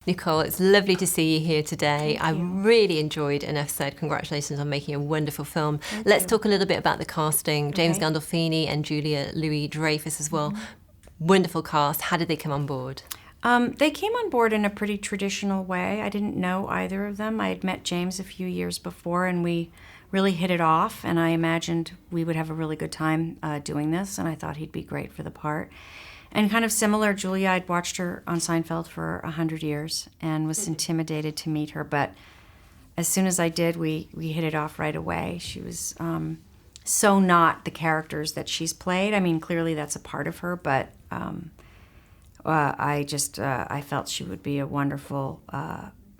Nicole, it's lovely to see you here today. Thank you. I really enjoyed an episode. Congratulations on making a wonderful film. Let's talk a little bit about the casting. James Gandolfini and Julia-Louis Dreyfus as well. Wonderful cast. How did they come on board? They came on board in a pretty traditional way. I didn't know either of them. I had met James a few years before, and we really hit it off, and I imagined we would have a really good time doing this, and I thought he'd be great for the part. And kind of similar, Julia, I'd watched her on Seinfeld for 100 years and was intimidated to meet her, but as soon as I did, we hit it off right away. She was so not the characters that she's played. I mean, clearly that's a part of her, but I felt she would be a wonderful,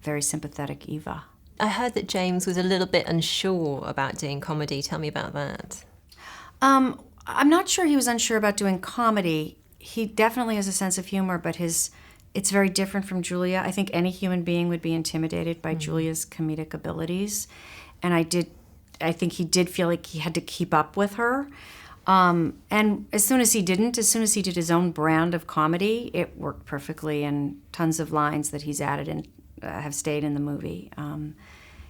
very sympathetic Eva. I heard that James was a little bit unsure about doing comedy. Tell me about that. I'm not sure he was unsure about doing comedy. He definitely has a sense of humor, but it's very different from Julia. I think any human being would be intimidated by Julia's comedic abilities, and I think he did feel like he had to keep up with her. And as soon as he did his own brand of comedy, it worked perfectly, and tons of lines that he's added and have stayed in the movie.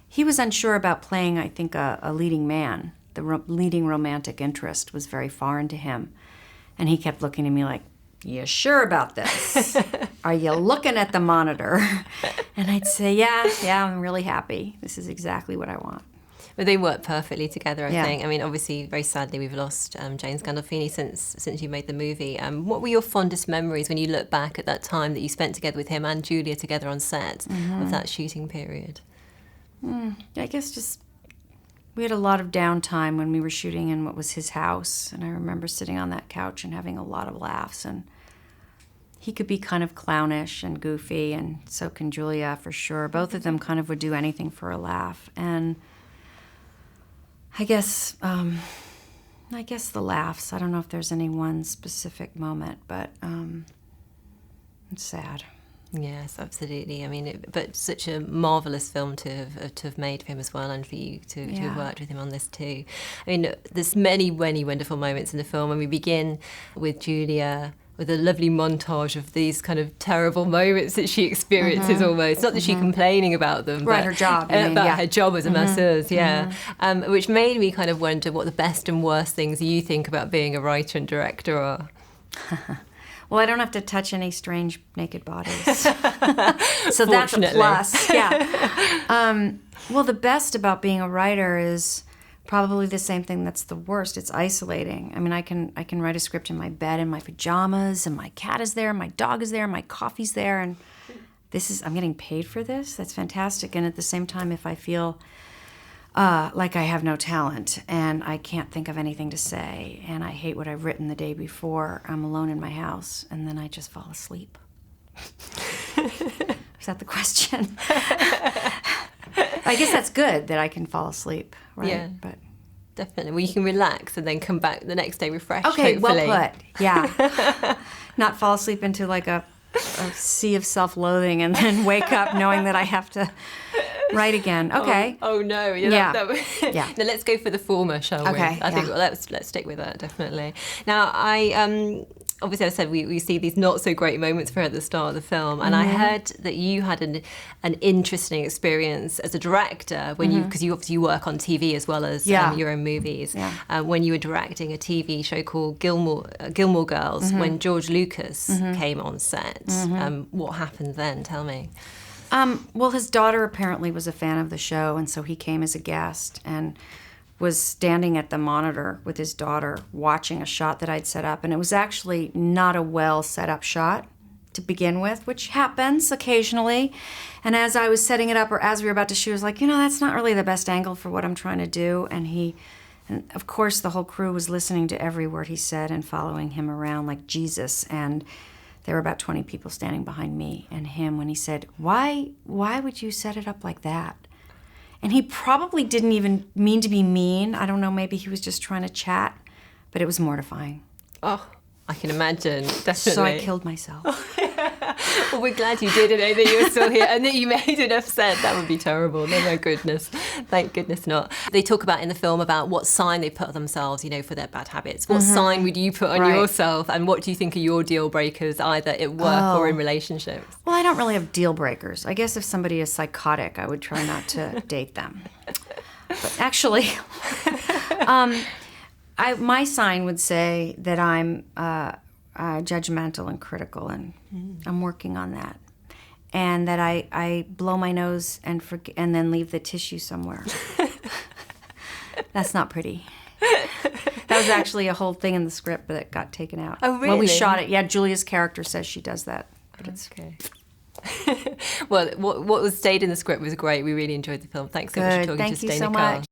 He was unsure about playing, I think, a leading man. The leading romantic interest was very foreign to him. And he kept looking at me like, "You sure about this? Are you looking at the monitor?" And I'd say, yeah, I'm really happy. This is exactly what I want. But they work perfectly together, I think. I mean, obviously, very sadly, we've lost James Gandolfini since you made the movie. What were your fondest memories when you look back at that time that you spent together with him and Julia together on set of that shooting period? I guess just we had a lot of downtime when we were shooting in what was his house, and I remember sitting on that couch and having a lot of laughs. And he could be kind of clownish and goofy, and so can Julia for sure. Both of them kind of would do anything for a laugh, and I guess the laughs. I don't know if there's any one specific moment, but it's sad. Yes, absolutely. I mean, but such a marvellous film to have made for him as well, and for you to have worked with him on this too. I mean, there's many wonderful moments in the film, and we begin with Julia with a lovely montage of these kind of terrible moments that she experiences almost. Not that she's complaining about them, Right, but her job. her job as a masseuse, which made me kind of wonder what the best and worst things you think about being a writer and director are. Well, I don't have to touch any strange naked bodies. So that's a plus. Yeah. Well, the best about being a writer is probably the same thing that's the worst. It's isolating. I mean, I can write a script in my bed in my pajamas, and my cat is there, my dog is there, my coffee's there, and I'm getting paid for this. That's fantastic. And at the same time, if I feel like I have no talent and I can't think of anything to say and I hate what I've written the day before, I'm alone in my house and then I just fall asleep. Is that the question? I guess that's good that I can fall asleep, right? Yeah. But definitely. Well, you can relax and then come back the next day refreshed, okay, hopefully. well put. Yeah. Not fall asleep into like a sea of self-loathing and then wake up knowing that I have to write again. Okay. Oh no. Yeah. Now let's go for the former, shall we? Okay. I think let's stick with that, definitely. Now, obviously, I said we see these not so great moments for her at the start of the film, and I heard that you had an interesting experience as a director when because you obviously work on TV as well as your own movies. Yeah. When you were directing a TV show called Gilmore Girls, when George Lucas came on set. What happened then? Tell me. Well, his daughter apparently was a fan of the show, and so he came as a guest and was standing at the monitor with his daughter watching a shot that I'd set up, and it was actually not a well set up shot to begin with, which happens occasionally. And as I was setting it up, or as we were about to shoot, I was like, that's not really the best angle for what I'm trying to do. And of course the whole crew was listening to every word he said and following him around like Jesus. And there were about 20 people standing behind me and him when he said, why would you set it up like that? And he probably didn't even mean to be mean. I don't know, maybe he was just trying to chat, but it was mortifying. Oh, I can imagine, definitely. So I killed myself. Well, we're glad you did it, that you were still here and that you made enough sense. That would be terrible. No, my goodness. Thank goodness not. They talk about in the film about what sign they put on themselves, for their bad habits. What sign would you put on yourself? And what do you think are your deal breakers, either at work or in relationships? Well, I don't really have deal breakers. I guess if somebody is psychotic, I would try not to date them. But actually, my sign would say that I'm judgmental and critical, and I'm working on that. And that I blow my nose and then leave the tissue somewhere. That's not pretty. That was actually a whole thing in the script that got taken out. Oh, really? When we shot it. Yeah, Julia's character says she does that. But it's okay. Well, what was stayed in the script was great. We really enjoyed the film. Thanks so much for talking to us today, Nicole.